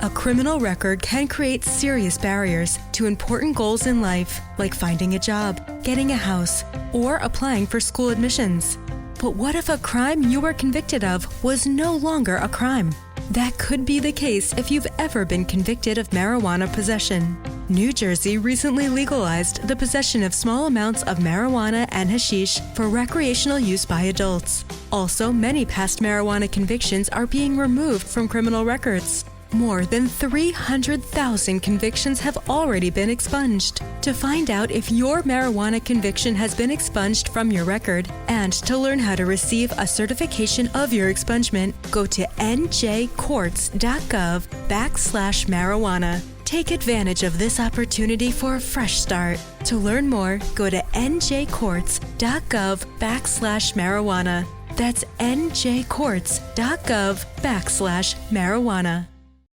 A criminal record can create serious barriers to important goals in life, like finding a job, getting a house, or applying for school admissions. But what if a crime you were convicted of was no longer a crime? That could be the case if you've ever been convicted of marijuana possession. New Jersey recently legalized the possession of small amounts of marijuana and hashish for recreational use by adults. Also, many past marijuana convictions are being removed from criminal records. More than 300,000 convictions have already been expunged. To find out if your marijuana conviction has been expunged from your record and to learn how to receive a certification of your expungement, go to njcourts.gov/marijuana. Take advantage of this opportunity for a fresh start. To learn more, go to njcourts.gov/marijuana. That's njcourts.gov/marijuana.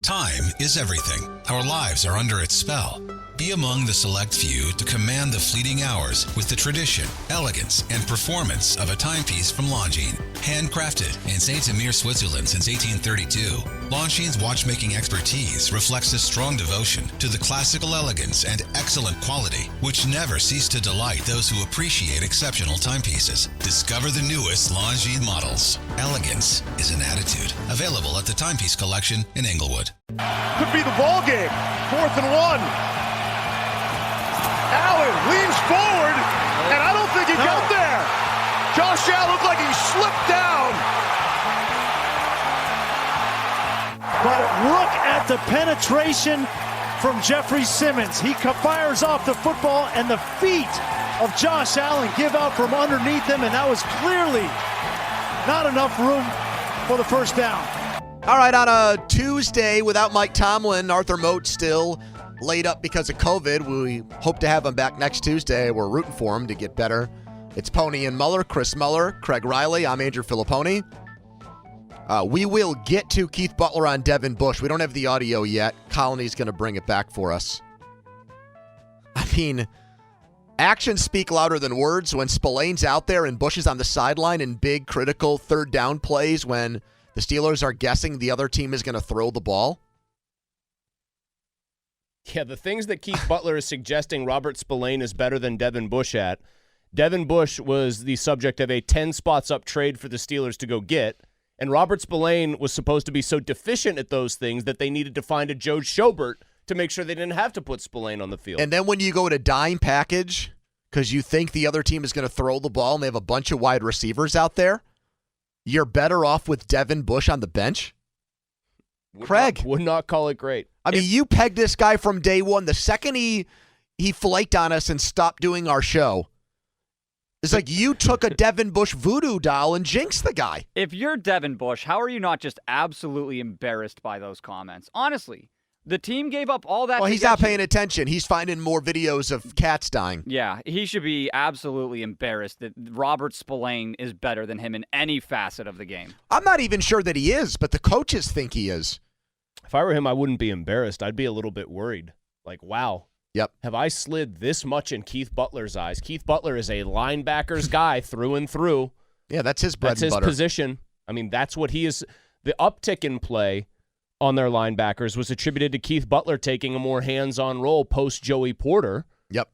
Time is everything. Our lives are under its spell. Be among the select few to command the fleeting hours with the tradition, elegance, and performance of a timepiece from Longines. Handcrafted in Saint-Amir, Switzerland since 1832, Longines' watchmaking expertise reflects a strong devotion to the classical elegance and excellent quality, which never cease to delight those who appreciate exceptional timepieces. Discover the newest Longines models. Elegance is an attitude. Available at the Timepiece Collection in Englewood. Could be the ball game. 4th and 1. Allen leans forward, and I don't think he got there. Josh Allen looked like he slipped down. But look at the penetration from Jeffrey Simmons. He fires off the football, and the feet of Josh Allen give out from underneath him, and that was clearly not enough room for the first down. All right, on a Tuesday without Mike Tomlin, Arthur Moat still laid up because of COVID. We hope to have him back next Tuesday. We're rooting for him to get better. It's Pony and Muller, Chris Muller, Craig Riley. I'm Andrew Filipponi. We will get to Keith Butler on Devin Bush. We don't have the audio yet. Colony's going to bring it back for us. I mean, actions speak louder than words. When Spillane's out there and Bush is on the sideline in big, critical third down plays when the Steelers are guessing the other team is going to throw the ball. Yeah, the things that Keith Butler is suggesting Robert Spillane is better than Devin Bush at. Devin Bush was the subject of a 10 spots up trade for the Steelers to go get, and Robert Spillane was supposed to be so deficient at those things that they needed to find a Joe Schobert to make sure they didn't have to put Spillane on the field. And then when you go to dime package because you think the other team is going to throw the ball and they have a bunch of wide receivers out there, you're better off with Devin Bush on the bench? Craig. Would not call it great. I mean, you pegged this guy from day one. The second he flaked on us and stopped doing our show, it's like you took a Devin Bush voodoo doll and jinxed the guy. If you're Devin Bush, how are you not just absolutely embarrassed by those comments? Honestly, the team gave up all that. Well, he's not paying attention. He's finding more videos of cats dying. Yeah, he should be absolutely embarrassed that Robert Spillane is better than him in any facet of the game. I'm not even sure that he is, but the coaches think he is. If I were him, I wouldn't be embarrassed. I'd be a little bit worried. Like, wow. Yep. Have I slid this much in Keith Butler's eyes? Keith Butler is a linebacker's guy through and through. Yeah, that's his bread and butter. That's his position. I mean, that's what he is. The uptick in play on their linebackers was attributed to Keith Butler taking a more hands-on role post Joey Porter. Yep.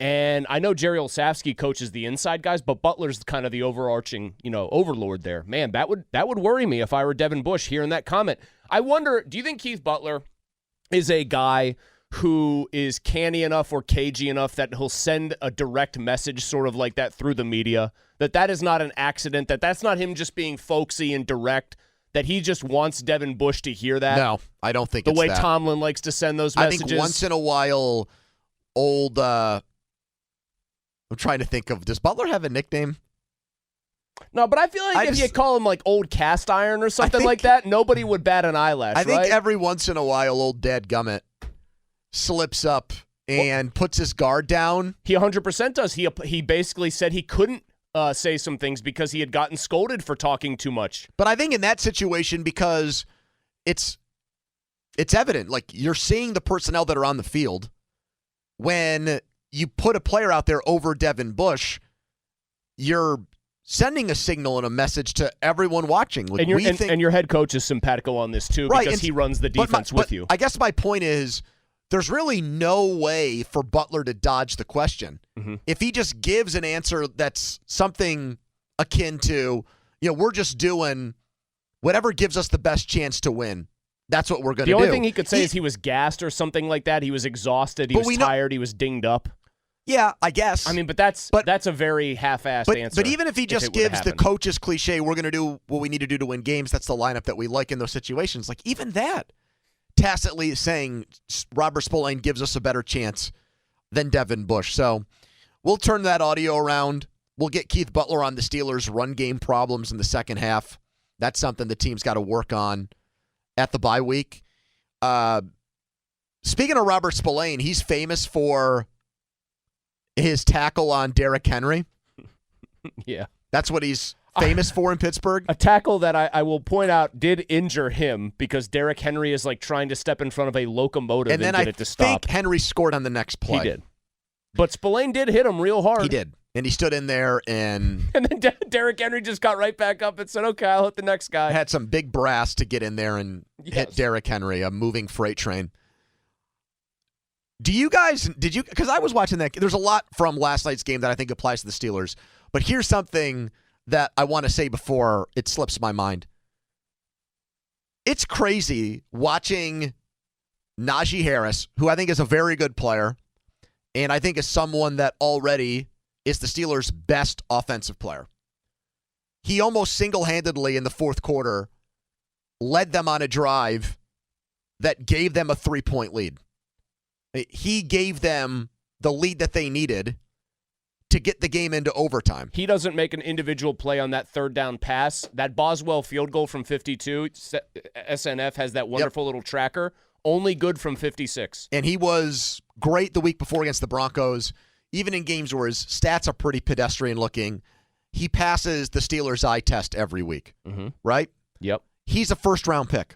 And I know Jerry Olsavsky coaches the inside guys, but Butler's kind of the overarching, overlord there. Man, that would worry me if I were Devin Bush hearing that comment. I wonder, do you think Keith Butler is a guy who is canny enough or cagey enough that he'll send a direct message sort of like that through the media, that is not an accident, that's not him just being folksy and direct, that he just wants Devin Bush to hear that? No, I don't think the it's way that. Tomlin likes to send those messages. I think once in a while, I'm trying to think of, does Butler have a nickname? No, but I feel like if you call him like old cast iron or something like that, nobody would bat an eyelash, I think right? every once in a while, old Dad Gummit slips up and puts his guard down. He 100% does. He basically said he couldn't say some things because he had gotten scolded for talking too much. But I think in that situation, because it's evident, like you're seeing the personnel that are on the field. When you put a player out there over Devin Bush, you're sending a signal and a message to everyone watching. Like, and your head coach is simpatico on this too, right, because he runs the defense with you. I guess my point is there's really no way for Butler to dodge the question. Mm-hmm. If he just gives an answer that's something akin to, we're just doing whatever gives us the best chance to win. That's what we're going to do. The only thing he could say is he was gassed or something like that. He was exhausted. He was tired. He was dinged up. Yeah, I guess. I mean, but that's a very half-assed answer. But even if he just gives the coach's cliche, we're going to do what we need to do to win games, that's the lineup that we like in those situations. Like, even that, tacitly saying Robert Spillane gives us a better chance than Devin Bush. So we'll turn that audio around. We'll get Keith Butler on the Steelers' run game problems in the second half. That's something the team's got to work on at the bye week. Speaking of Robert Spillane, he's famous for his tackle on Derrick Henry. Yeah. That's what he's famous for in Pittsburgh. A tackle that I will point out did injure him because Derrick Henry is like trying to step in front of a locomotive and get it to stop. I think Henry scored on the next play. He did. But Spillane did hit him real hard. He did. And he stood in there and... And then Derrick Henry just got right back up and said, okay, I'll hit the next guy. Had some big brass to get in there and hit Derrick Henry, a moving freight train. Because I was watching that. There's a lot from last night's game that I think applies to the Steelers. But here's something that I want to say before it slips my mind. It's crazy watching Najee Harris, who I think is a very good player, and I think is someone that already is the Steelers' best offensive player. He almost single-handedly in the fourth quarter led them on a drive that gave them a 3-point lead. He gave them the lead that they needed to get the game into overtime. He doesn't make an individual play on that third down pass. That Boswell field goal from 52, SNF has that wonderful little tracker, only good from 56. And he was great the week before against the Broncos. Even in games where his stats are pretty pedestrian looking, he passes the Steelers' eye test every week, right? Yep. He's a first-round pick.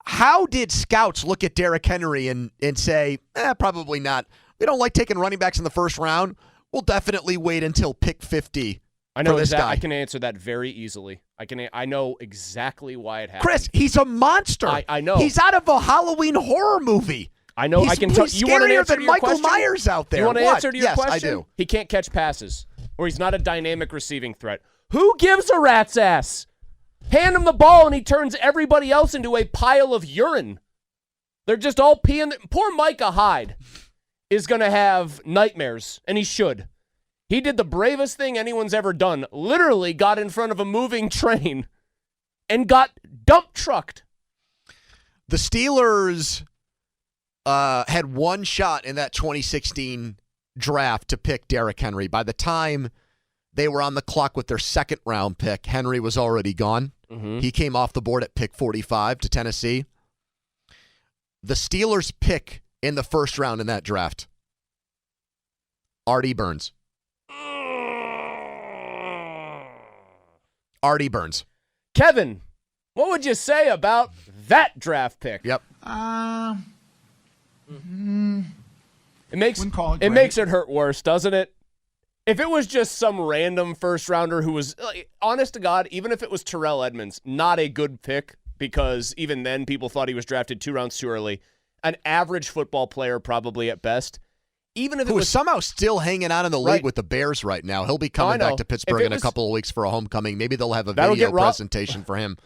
How did scouts look at Derrick Henry and say, probably not. We don't like taking running backs in the first round. We'll definitely wait until pick 50 for this guy. I can answer that very easily. I know exactly why it happened. Chris, he's a monster. I know. He's out of a Halloween horror movie. I know. I can tell you. Want an answer to your Michael question? Myers out there. You want an answer to your question? Yes, I do. He can't catch passes, or he's not a dynamic receiving threat. Who gives a rat's ass? Hand him the ball, and he turns everybody else into a pile of urine. They're just all peeing. Poor Micah Hyde is going to have nightmares, and he should. He did the bravest thing anyone's ever done. Literally got in front of a moving train and got dump trucked. The Steelers had one shot in that 2016 draft to pick Derrick Henry. By the time they were on the clock with their second-round pick, Henry was already gone. He came off the board at pick 45 to Tennessee. The Steelers' pick in the first round in that draft, Artie Burns. Artie Burns. Kevin, what would you say about that draft pick? Yep. It makes it hurt worse, doesn't it? If it was just some random first rounder who was, honest to God, even if it was Terrell Edmonds, not a good pick because even then people thought he was drafted 2 rounds too early. An average football player probably at best. Even if it was somehow still hanging out in the league with the Bears right now. He'll be coming back to Pittsburgh in a couple of weeks for a homecoming. Maybe they'll have a video presentation for him.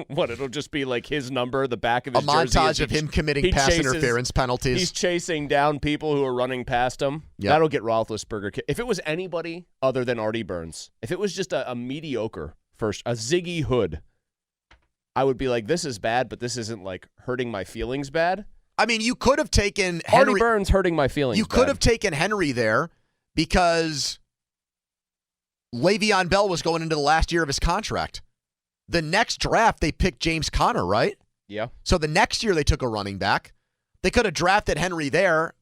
What, it'll just be like his number, the back of his jersey. A montage of him committing pass interference penalties. He's chasing down people who are running past him. Yep. That'll get Roethlisberger. If it was anybody other than Artie Burns, if it was just a mediocre first, a Ziggy Hood, I would be like, this is bad, but this isn't like hurting my feelings bad. I mean, you could have taken Henry. Artie Burns hurting my feelings. You could have taken Henry there because Le'Veon Bell was going into the last year of his contract. The next draft, they picked James Conner, right? Yeah. So the next year, they took a running back. They could have drafted Henry there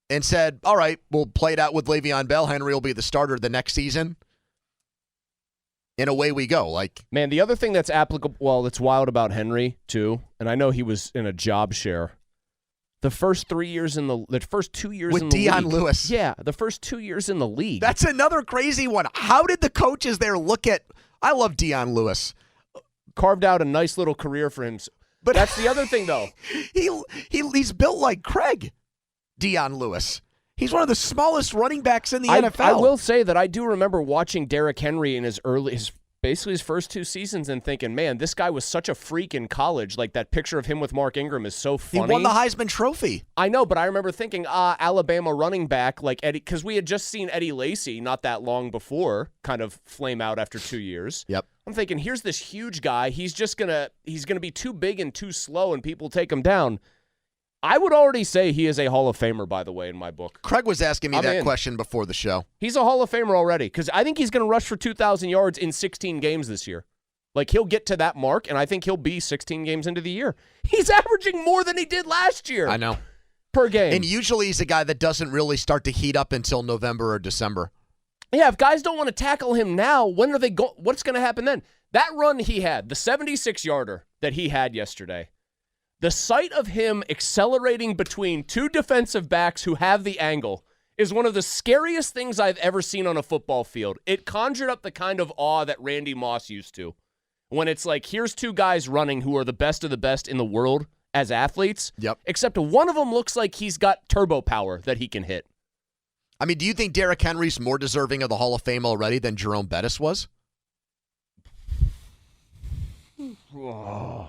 and said, all right, we'll play it out with Le'Veon Bell. Henry will be the starter the next season. And away we go. Man, the other thing that's applicable, that's wild about Henry, too, and I know he was in a job share the first 3 years the first 2 years with in the Dion league. Lewis. Yeah, the first 2 years in the league. That's another crazy one. How did the coaches there look at? I love Dion Lewis. Carved out a nice little career for him. But that's the other thing, though. He's built like Craig. Dion Lewis. He's one of the smallest running backs in the NFL. I will say that I do remember watching Derrick Henry in basically his first 2 seasons and thinking, man, this guy was such a freak in college. Like, that picture of him with Mark Ingram is so funny. He won the Heisman Trophy. I know, but I remember thinking, Alabama running back like Eddie, because we had just seen Eddie Lacy not that long before kind of flame out after 2 years. Yep. I'm thinking, here's this huge guy. He's gonna be too big and too slow, and people take him down. I would already say he is a Hall of Famer, by the way, in my book. Craig was asking me that question before the show. He's a Hall of Famer already, because I think he's going to rush for 2,000 yards in 16 games this year. Like, he'll get to that mark, and I think he'll be 16 games into the year. He's averaging more than he did last year. I know. Per game. And usually he's a guy that doesn't really start to heat up until November or December. Yeah, if guys don't want to tackle him now, when are they what's going to happen then? That run he had, the 76-yarder that he had yesterday, the sight of him accelerating between 2 defensive backs who have the angle is one of the scariest things I've ever seen on a football field. It conjured up the kind of awe that Randy Moss used to. When it's like, here's 2 guys running who are the best of the best in the world as athletes, Yep. except one of them looks like he's got turbo power that he can hit. I mean, do you think Derrick Henry's more deserving of the Hall of Fame already than Jerome Bettis was? Oh.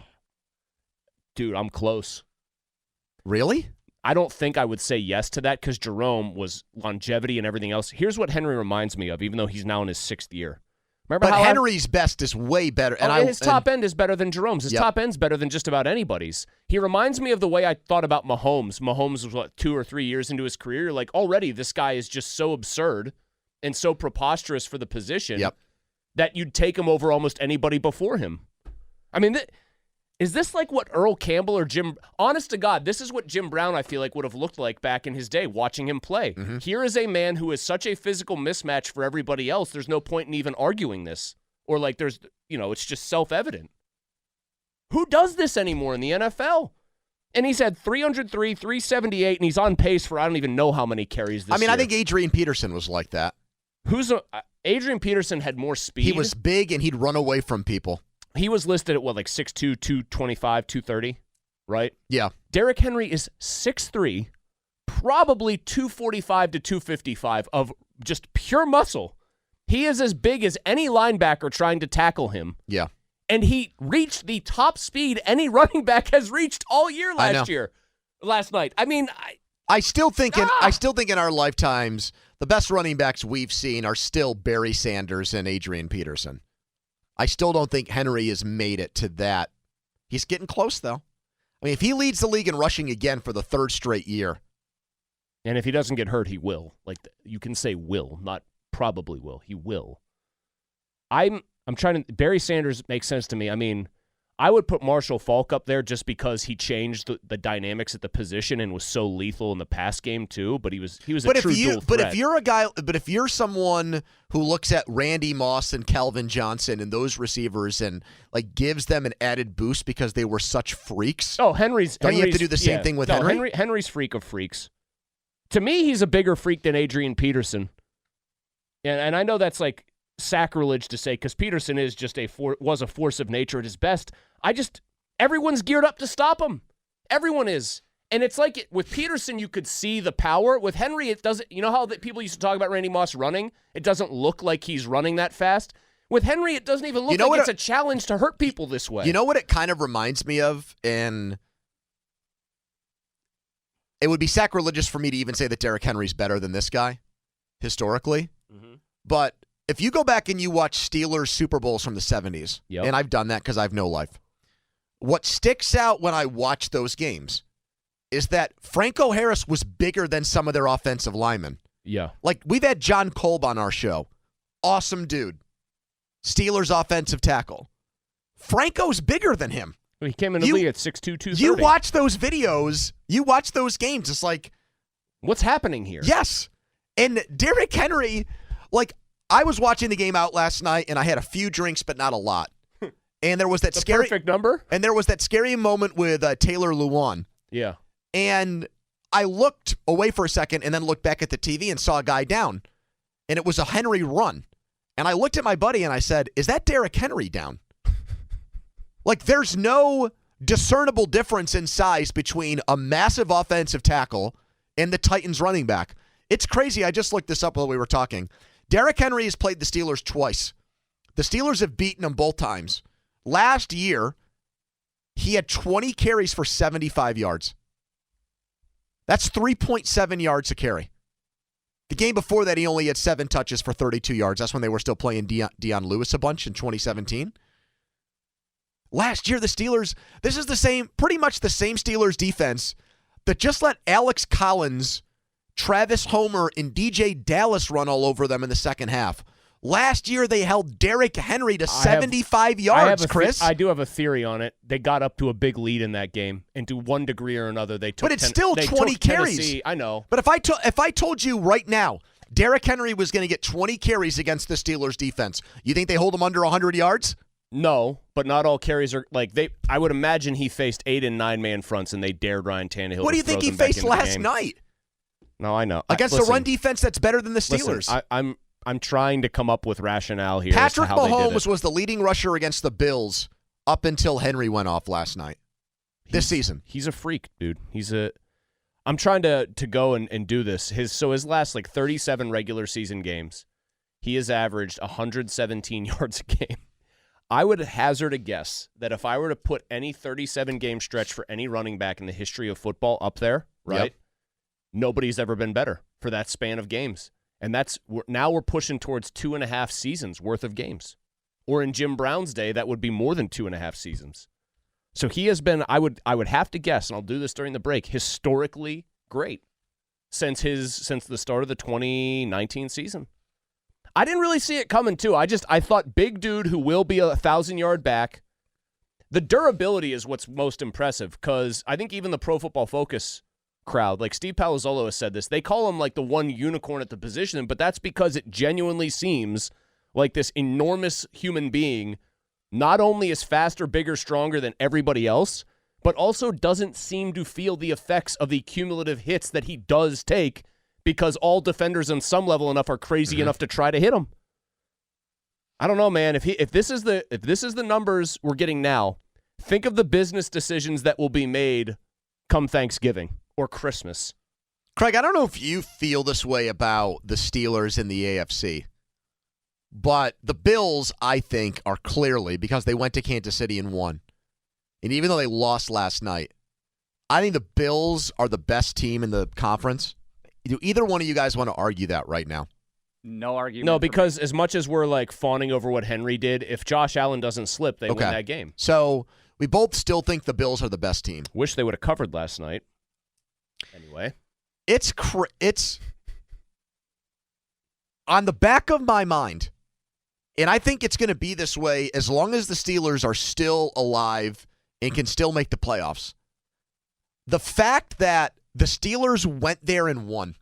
Dude, I'm close. Really? I don't think I would say yes to that because Jerome was longevity and everything else. Here's what Henry reminds me of, even though he's now in his 6th year. Remember but how Henry's best is way better. And his top end is better than Jerome's. His top end's better than just about anybody's. He reminds me of the way I thought about Mahomes. Mahomes was, 2 or 3 years into his career? Like, already this guy is just so absurd and so preposterous for the position that you'd take him over almost anybody before him. I mean, is this like what Earl Campbell or Jim... Honest to God, this is what Jim Brown, I feel like, would have looked like back in his day, watching him play. Mm-hmm. Here is a man who is such a physical mismatch for everybody else, there's no point in even arguing this. Or like there's, it's just self-evident. Who does this anymore in the NFL? And he's had 303, 378, and he's on pace for I don't even know how many carries this year. I think Adrian Peterson was like that. Adrian Peterson had more speed. He was big, and he'd run away from people. He was listed at, 6'2", 225, 230, right? Yeah. Derrick Henry is 6'3", probably 245 to 255 of just pure muscle. He is as big as any linebacker trying to tackle him. Yeah. And he reached the top speed any running back has reached all year last night. I mean, I still think in our lifetimes, the best running backs we've seen are still Barry Sanders and Adrian Peterson. I still don't think Henry has made it to that. He's getting close, though. I mean, if he leads the league in rushing again for the 3rd straight year. And if he doesn't get hurt, he will. Like, you can say will, not probably will. He will. I'm trying to... Barry Sanders makes sense to me. I mean, I would put Marshall Faulk up there just because he changed the dynamics at the position and was so lethal in the pass game too. But he was a true dual threat. But if you're someone who looks at Randy Moss and Calvin Johnson and those receivers and like gives them an added boost because they were such freaks. Oh, Henry's. Don't you have to do the same thing with Henry? Henry's freak of freaks. To me, he's a bigger freak than Adrian Peterson. And I know that's like sacrilege to say because Peterson is just was a force of nature at his best. Everyone's geared up to stop him. Everyone is. And it's like with Peterson, you could see the power. With Henry, it doesn't. You know how people used to talk about Randy Moss running? It doesn't look like he's running that fast. With Henry, it doesn't even look like it's a challenge to hurt people this way. You know what it kind of reminds me of? And it would be sacrilegious for me to even say that Derrick Henry's better than this guy, historically. Mm-hmm. But if you go back and you watch Steelers Super Bowls from the 70s, and I've done that because I have no life, what sticks out when I watch those games is that Franco Harris was bigger than some of their offensive linemen. Yeah. Like, we've had John Kolb on our show. Awesome dude. Steelers offensive tackle. Franco's bigger than him. He came in the league at 6'2", 230. You watch those videos, you watch those games, it's like... What's happening here? Yes. And Derrick Henry, like, I was watching the game out last night, and I had a few drinks, but not a lot. And there was that perfect number? And there was that scary moment with Taylor Lewan. Yeah. And I looked away for a second and then looked back at the TV and saw a guy down. And it was a Henry run. And I looked at my buddy and I said, is that Derrick Henry down? Like, there's no discernible difference in size between a massive offensive tackle and the Titans running back. It's crazy. I just looked this up while we were talking. Derrick Henry has played the Steelers twice. The Steelers have beaten him both times. Last year, he had 20 carries for 75 yards. That's 3.7 yards a carry. The game before that, he only had 7 touches for 32 yards. That's when they were still playing Deion Lewis a bunch in 2017. Last year, the Steelers, this is pretty much the same Steelers defense that just let Alex Collins, Travis Homer, and DJ Dallas run all over them in the second half. Last year, they held Derrick Henry to 75 yards, Chris. I do have a theory on it. They got up to a big lead in that game, and to one degree or another, they took. But it's still 20 carries. Tennessee. I know. But if I told you right now, Derrick Henry was going to get 20 carries against the Steelers defense, you think they hold him under 100 yards? No, but not all carries are like they. I would imagine he faced 8 and 9 man fronts, and they dared Ryan Tannehill. What do you think he faced last night? No, I know against a run defense that's better than the Steelers. Listen, I'm trying to come up with rationale here. Patrick as to how Mahomes was the leading rusher against the Bills up until Henry went off last night. This season, he's a freak, dude. I'm trying to go and do this. His last 37 regular season games, he has averaged 117 yards a game. I would hazard a guess that if I were to put any 37-game stretch for any running back in the history of football up there, right, yep, nobody's ever been better for that span of games. And now we're pushing towards 2.5 seasons worth of games. Or in Jim Brown's day, that would be more than 2.5 seasons. So he has been, I would have to guess, and I'll do this during the break, historically great since the start of the 2019 season. I didn't really see it coming, too. I thought big dude who will be a 1,000-yard back. The durability is what's most impressive, because I think even the Pro Football Focus crowd, like Steve Palazzolo has said this, they call him like the one unicorn at the position, but that's because it genuinely seems like this enormous human being not only is faster, bigger, stronger than everybody else, but also doesn't seem to feel the effects of the cumulative hits that he does take, because all defenders on some level enough are crazy enough to try to hit him. I don't know, man. If this is the numbers we're getting now, think of the business decisions that will be made come Thanksgiving or Christmas. Craig, I don't know if you feel this way about the Steelers in the AFC, but the Bills, I think, are clearly, because they went to Kansas City and won, and even though they lost last night, I think the Bills are the best team in the conference. Do either one of you guys want to argue that right now? No argument. No, because as much as we're fawning over what Henry did, if Josh Allen doesn't slip, they win that game. So we both still think the Bills are the best team. Wish they would have covered last night. Anyway. It's on the back of my mind, and I think it's going to be this way as long as the Steelers are still alive and can still make the playoffs. The fact that the Steelers went there and won.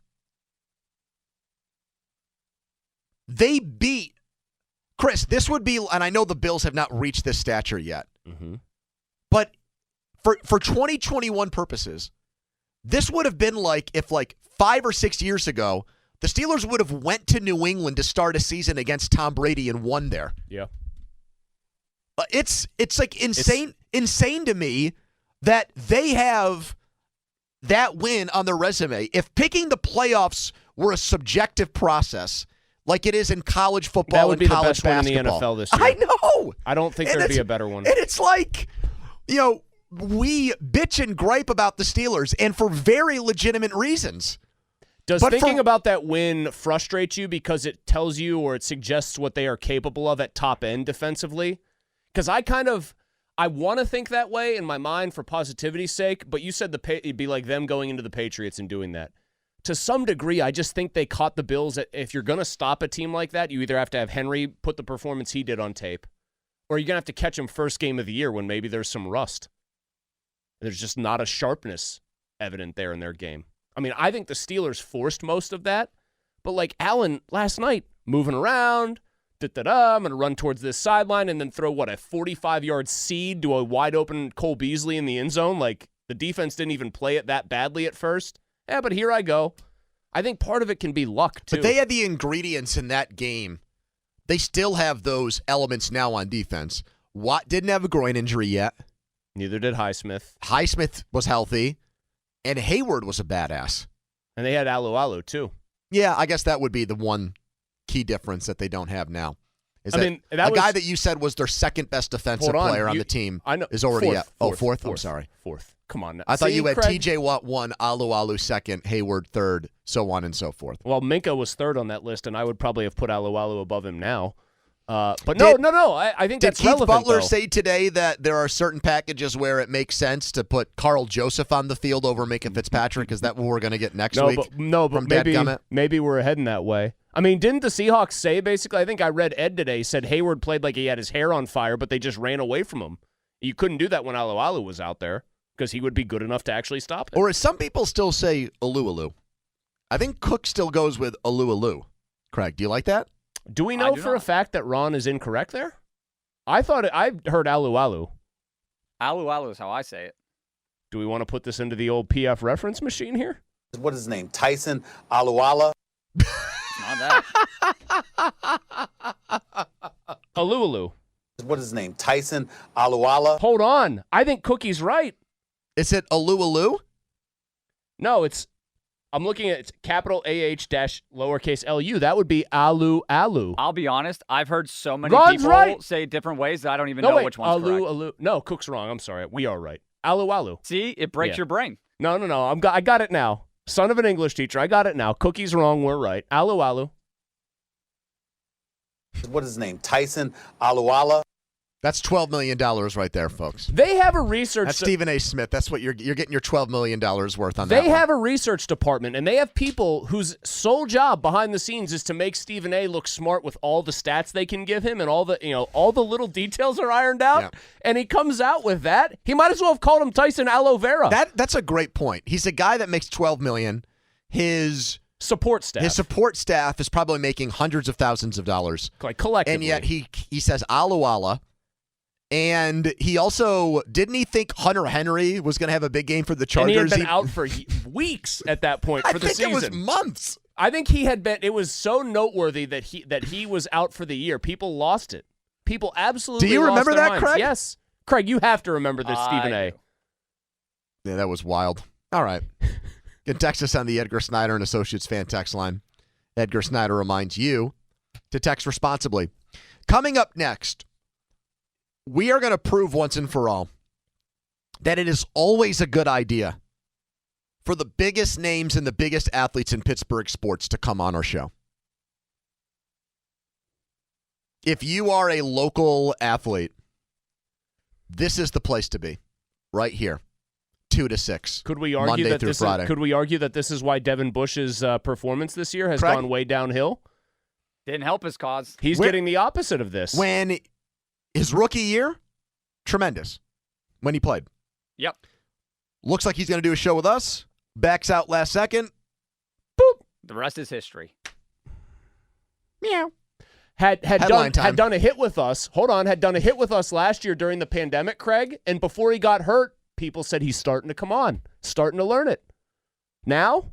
They beat, Chris, this would be, and I know the Bills have not reached this stature yet, but for 2021 purposes, this would have been like if 5 or 6 years ago, the Steelers would have went to New England to start a season against Tom Brady and won there. Yeah. It's insane to me that they have that win on their resume. If picking the playoffs were a subjective process, like it is in college football and college basketball, that would be the best one in the NFL this year. I know. I don't think there'd be a better one. And it's like, we bitch and gripe about the Steelers, and for very legitimate reasons. Does thinking about that win frustrate you because it tells you or it suggests what they are capable of at top end defensively? Because I want to think that way in my mind for positivity's sake, but you said it'd be like them going into the Patriots and doing that. To some degree, I just think they caught the Bills. If you're going to stop a team like that, you either have to have Henry put the performance he did on tape, or you're going to have to catch him first game of the year when maybe there's some rust. There's just not a sharpness evident there in their game. I mean, I think the Steelers forced most of that, but Allen last night, moving around, I'm going to run towards this sideline and then throw, a 45-yard seed to a wide-open Cole Beasley in the end zone? The defense didn't even play it that badly at first. Yeah, but here I go. I think part of it can be luck, too. But they had the ingredients in that game. They still have those elements now on defense. Watt didn't have a groin injury yet. Neither did Highsmith. Highsmith was healthy, and Hayward was a badass. And they had Alu, too. Yeah, I guess that would be the one key difference that they don't have now. Is that guy that you said was their second best defensive player on the team is already fourth. I'm sorry. Fourth. Come on. I thought you had TJ Watt 1, Alu 2nd, Hayward 3rd, so on and so forth. Well, Minka was 3rd on that list, and I would probably have put Alu above him now. But no. I think that's relevant. Did Keith Butler though. say today that there are certain packages where it makes sense to put Carl Joseph on the field over Minka Fitzpatrick? Is that what we're going to get next week? But maybe we're heading that way. I mean, didn't the Seahawks say basically? I think I read Ed today said Hayward played like he had his hair on fire, but they just ran away from him. You couldn't do that when Alu was out there because he would be good enough to actually stop it. Or as some people still say, Alu. I think Cook still goes with Alu. Craig, do you like that? Do we know for a fact that Ron is incorrect there? I heard Alu. Alu is how I say it. Do we want to put this into the old PF reference machine here? What is his name? Tyson Aluala? Not that. Alu. What is his name? Tyson Aluala? Hold on. I think Cookie's right. Is it Alu? No, I'm looking at capital AH dash lowercase LU. That would be Alu. I'll be honest. I've heard so many Ron's people right. say different ways that I don't even know which one's correct. Alu. No, Cook's wrong. I'm sorry. We are right. Alu. See, it breaks your brain. No. I got it now. Son of an English teacher. I got it now. Cookie's wrong. We're right. Alu. What is his name? Tyson Aluala? That's $12 million right there, folks. They have a research. That's Stephen A. Smith. That's what you're getting your $12 million worth on that. They have a research department, and they have people whose sole job behind the scenes is to make Stephen A. look smart with all the stats they can give him and all the little details are ironed out. Yeah. And he comes out with that. He might as well have called him Tyson Aloe Vera. That's a great point. He's a guy that makes $12 million. His support staff is probably making hundreds of thousands of dollars, like collectively. And yet he says Aluala. And he also, didn't he think Hunter Henry was going to have a big game for the Chargers? And he had been out for weeks at that point for the season. I think it was months. I think he had been. It was so noteworthy that he was out for the year. People lost it. People absolutely. Do you remember lost their that, minds. Craig? Yes, Craig, you have to remember this, Stephen A. Yeah, that was wild. All right, you can text us on the Edgar Snyder and Associates fan text line. Edgar Snyder reminds you to text responsibly. Coming up next, we are going to prove once and for all that it is always a good idea for the biggest names and the biggest athletes in Pittsburgh sports to come on our show. If you are a local athlete, this is the place to be, right here, 2 to 6. Could we argue Monday through Friday. Could we argue that this is why Devin Bush's performance this year has gone way downhill? Didn't help his cause. He's getting the opposite of this. When his rookie year, tremendous. When he played. Yep. Looks like he's going to do a show with us. Backs out last second. Boop. The rest is history. Meow. Had done a hit with us. Hold on. Had done a hit with us last year during the pandemic, Craig. And before he got hurt, people said he's starting to come on. Starting to learn it. Now?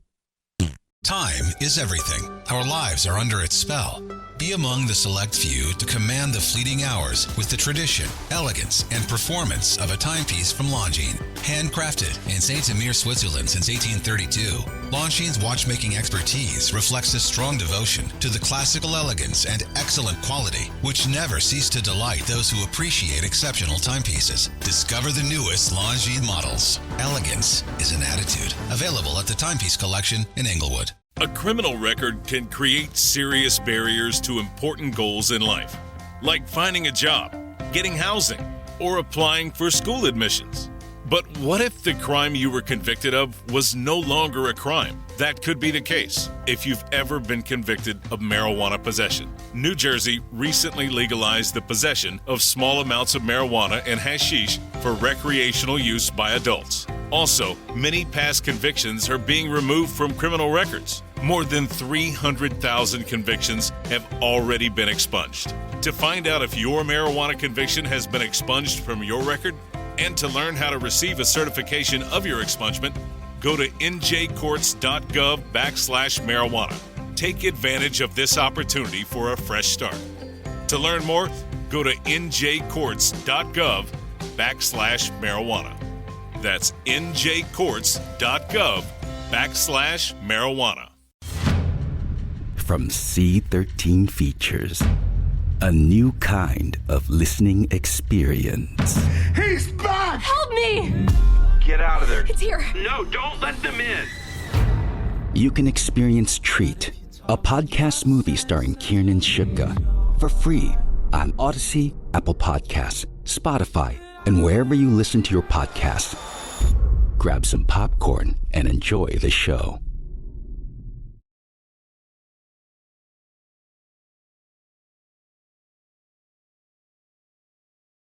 Time is everything. Our lives are under its spell. Be among the select few to command the fleeting hours with the tradition, elegance, and performance of a timepiece from Longines. Handcrafted in Saint-Amir, Switzerland since 1832, Longines' watchmaking expertise reflects a strong devotion to the classical elegance and excellent quality, which never cease to delight those who appreciate exceptional timepieces. Discover the newest Longines models. Elegance is an attitude. Available at the Timepiece Collection in Englewood. A criminal record can create serious barriers to important goals in life, like finding a job, getting housing, or applying for school admissions. But what if the crime you were convicted of was no longer a crime? That could be the case if you've ever been convicted of marijuana possession. New Jersey recently legalized the possession of small amounts of marijuana and hashish for recreational use by adults. Also, many past convictions are being removed from criminal records. More than 300,000 convictions have already been expunged. To find out if your marijuana conviction has been expunged from your record, And to learn how to receive a certification of your expungement, go to njcourts.gov/marijuana. Take advantage of this opportunity for a fresh start. To learn more, go to njcourts.gov/marijuana. That's njcourts.gov/marijuana. From C13 Features, a new kind of listening experience. He's back! Help me! Get out of there. It's here. No, don't let them in. You can experience Treat, a podcast movie starring Kiernan Shipka, for free on Odyssey, Apple Podcasts, Spotify, and wherever you listen to your podcasts. Grab some popcorn and enjoy the show.